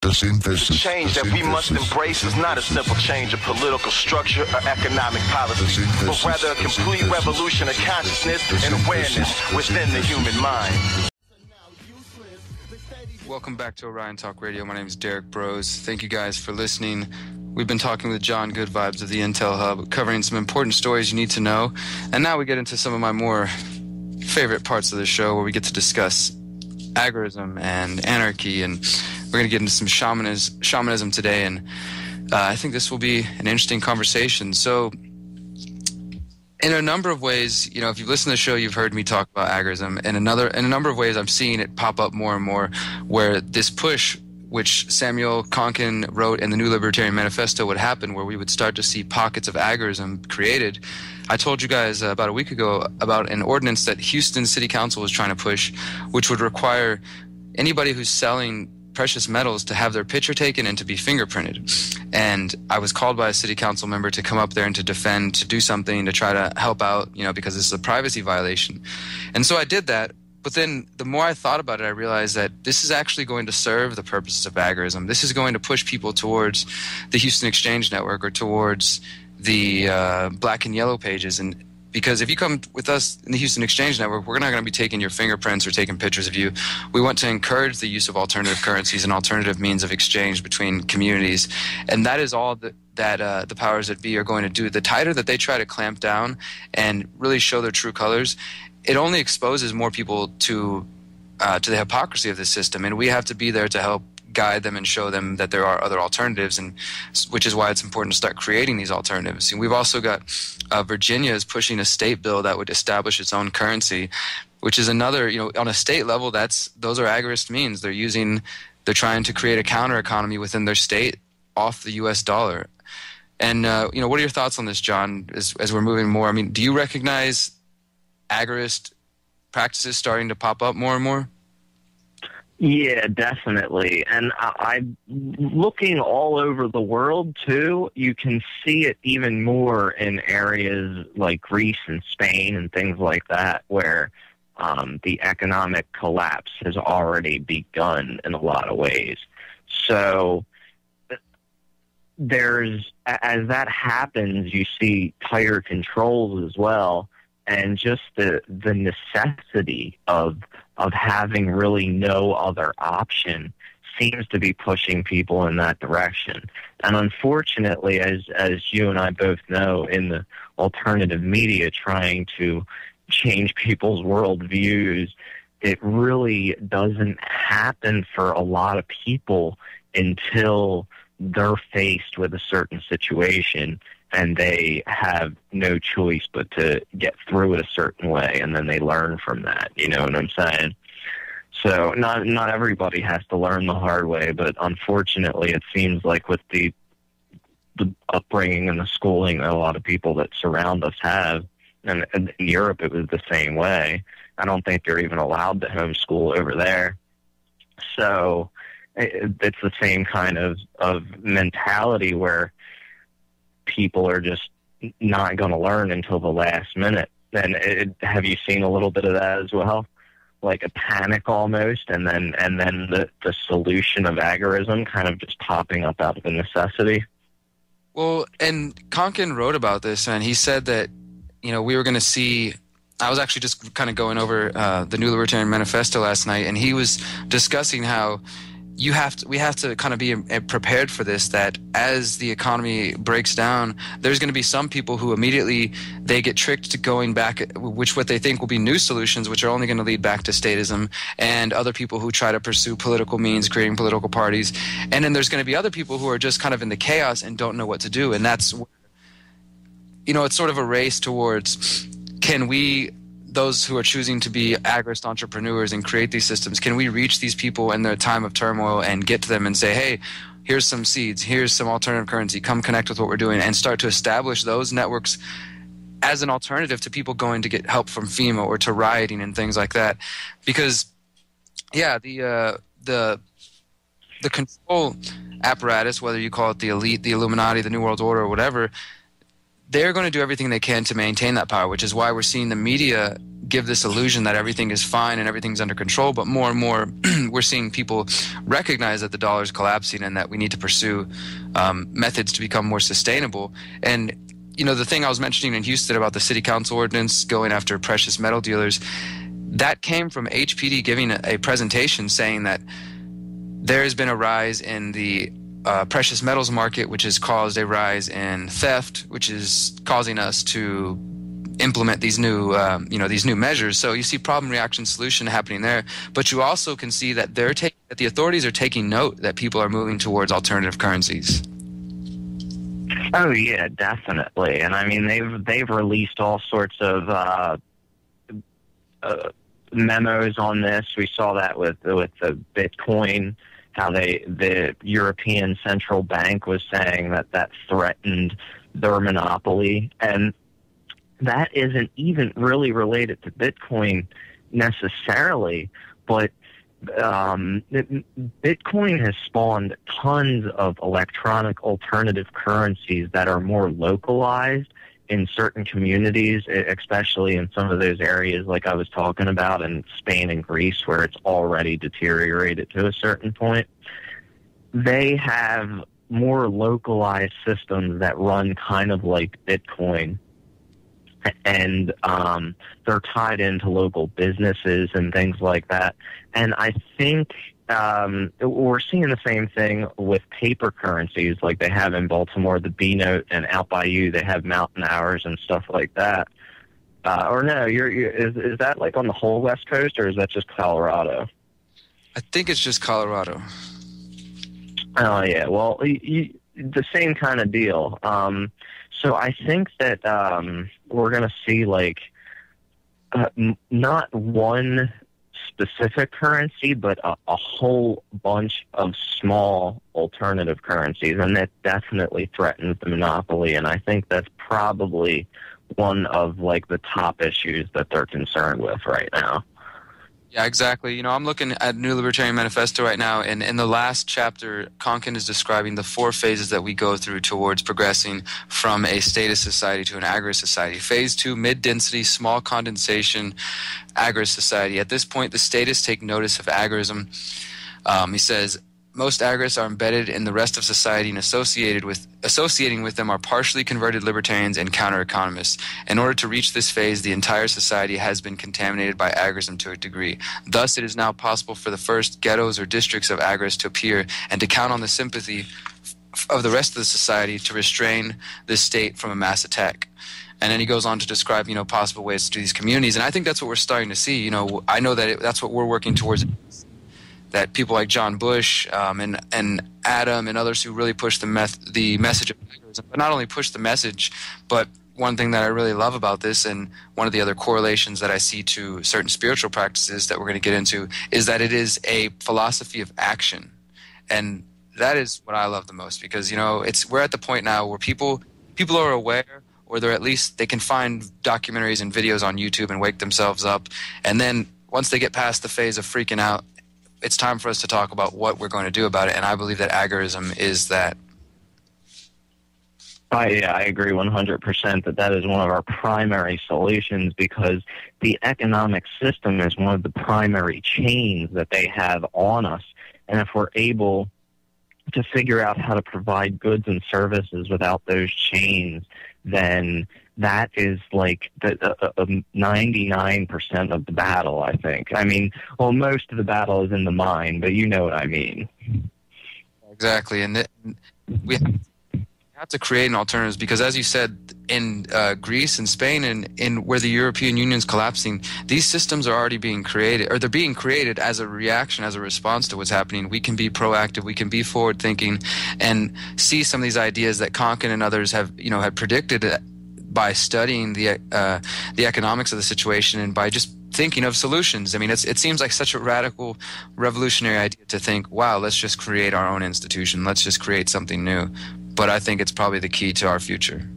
The change that we must embrace is not a simple change of political structure or economic policy, but rather a complete revolution of consciousness and awareness within the human mind. Welcome back to Orion Talk Radio. My name is Derek Bros. Thank you guys for listening. We've been talking with John Goodvibes of the Intel Hub, covering some important stories you need to know. And now we get into some of my more favorite parts of the show, where we get to discuss agorism and anarchy, and we're going to get into some shamanism today, and I think this will be an interesting conversation. So in a number of ways, you know, if you've listened to the show, you've heard me talk about agorism, and in a number of ways I'm seeing it pop up more and more, where this push, which Samuel Konkin wrote in the New Libertarian Manifesto, would happen, where we would start to see pockets of agorism created. I told you guys about a week ago about an ordinance that Houston City Council was trying to push, which would require anybody who's selling precious metals to have their picture taken and to be fingerprinted. And I was called by a city council member to come up there and to defend, to do something, to try to help out, you know, because this is a privacy violation. And so I did that. But then the more I thought about it, I realized that this is actually going to serve the purposes of agorism. This is going to push people towards the Houston Exchange Network or towards the Black and Yellow pages. And because if you come with us in the Houston Exchange Network, we're not going to be taking your fingerprints or taking pictures of you. We want to encourage the use of alternative currencies and alternative means of exchange between communities. And that is all that the powers that be are going to do. The tighter that they try to clamp down and really show their true colors, it only exposes more people to the hypocrisy of this system. And we have to be there to help guide them and show them that there are other alternatives, and which is why it's important to start creating these alternatives. And we've also got Virginia is pushing a state bill that would establish its own currency, which is another, you know, on a state level, those are agorist means. They're trying to create a counter economy within their state off the U.S. dollar. And you know, what are your thoughts on this, John? As we're moving more, I mean, do you recognize agorist practices starting to pop up more and more? Yeah, definitely. And I'm looking all over the world, too. You can see it even more in areas like Greece and Spain and things like that, where the economic collapse has already begun in a lot of ways. So as that happens, you see tighter controls as well, and just the necessity of having really no other option seems to be pushing people in that direction. And unfortunately, as you and I both know, in the alternative media trying to change people's worldviews, it really doesn't happen for a lot of people until they're faced with a certain situation and they have no choice but to get through it a certain way, and then they learn from that, you know what I'm saying? So not everybody has to learn the hard way, but unfortunately it seems like with the upbringing and the schooling that a lot of people that surround us have, and in Europe it was the same way. I don't think they're even allowed to homeschool over there. So it's the same kind of mentality where people are just not going to learn until the last minute. And have you seen a little bit of that as well? Like a panic almost, and then the solution of agorism kind of just popping up out of a necessity. Well, and Konkin wrote about this, and he said that, you know, we were going to see. I was actually just kind of going over the New Libertarian Manifesto last night, and he was discussing how we have to kind of be prepared for this, that as the economy breaks down, there's going to be some people who immediately they get tricked to going back, which what they think will be new solutions, which are only going to lead back to statism, and other people who try to pursue political means, creating political parties. And then there's going to be other people who are just kind of in the chaos and don't know what to do. And that's, you know, it's sort of a race towards, can we, those who are choosing to be agorist entrepreneurs and create these systems, can we reach these people in their time of turmoil and get to them and say, hey, here's some seeds, here's some alternative currency, come connect with what we're doing, and start to establish those networks as an alternative to people going to get help from FEMA or to rioting and things like that. Because, yeah, the control apparatus, whether you call it the elite, the Illuminati, the New World Order, or whatever, they're going to do everything they can to maintain that power, which is why we're seeing the media give this illusion that everything is fine and everything's under control. But more and more, we're seeing people recognize that the dollar is collapsing and that we need to pursue methods to become more sustainable. And, the thing I was mentioning in Houston about the city council ordinance going after precious metal dealers, that came from HPD giving a presentation saying that there has been a rise in the precious metals market, which has caused a rise in theft, which is causing us to implement these new measures. So you see problem, reaction, solution happening there. But you also can see that that the authorities are taking note that people are moving towards alternative currencies. Oh yeah, definitely. And I mean, they've released all sorts of memos on this. We saw that with the Bitcoin, how the European Central Bank was saying that threatened their monopoly, and that isn't even really related to Bitcoin necessarily, but Bitcoin has spawned tons of electronic alternative currencies that are more localized in certain communities, especially in some of those areas like I was talking about in Spain and Greece, where it's already deteriorated to a certain point. They have more localized systems that run kind of like Bitcoin, and they're tied into local businesses and things like that. And I think we're seeing the same thing with paper currencies, like they have in Baltimore, the B-Note, and out by you they have Mountain Hours and stuff like that. Or no, is that like on the whole West Coast, or is that just Colorado? I think it's just Colorado. Oh yeah, well, the same kind of deal. So I think that we're going to see like not one specific currency, but a whole bunch of small alternative currencies, and that definitely threatens the monopoly. And I think that's probably one of like the top issues that they're concerned with right now. Yeah, exactly. I'm looking at New Libertarian Manifesto right now, and in the last chapter, Konkin is describing the 4 phases that we go through towards progressing from a statist society to an agorist society. Phase 2, mid-density, small condensation, agorist society. At this point, the statists take notice of agorism. He says, most agorists are embedded in the rest of society and associating with them are partially converted libertarians and counter-economists. In order to reach this phase, the entire society has been contaminated by agorism to a degree. Thus, it is now possible for the first ghettos or districts of agorists to appear and to count on the sympathy of the rest of the society to restrain this state from a mass attack. And then he goes on to describe, possible ways to do these communities. And I think that's what we're starting to see. I know that that's what we're working towards, that people like John Bush and Adam and others who really push the message of agorism, but not only push the message, but one thing that I really love about this, and one of the other correlations that I see to certain spiritual practices that we're going to get into, is that it is a philosophy of action. And that is what I love the most, because we're at the point now where people are aware, or they can find documentaries and videos on YouTube and wake themselves up, and then once they get past the phase of freaking out, it's time for us to talk about what we're going to do about it, and I believe that agorism is that. I agree 100% that is one of our primary solutions, because the economic system is one of the primary chains that they have on us, and if we're able to figure out how to provide goods and services without those chains, then that is like 99% of the battle, I think. I mean, well, most of the battle is in the mind, but you know what I mean. Exactly, and we have to create an alternative, because as you said, in Greece and Spain and in where the European Union is collapsing, these systems are already being created, or they're being created as a reaction, as a response to what's happening. We can be proactive, we can be forward thinking, and see some of these ideas that Konkin and others have predicted by studying the economics of the situation and by just thinking of solutions. I mean, it seems like such a radical, revolutionary idea to think, wow, let's just create our own institution, let's just create something new. But I think it's probably the key to our future.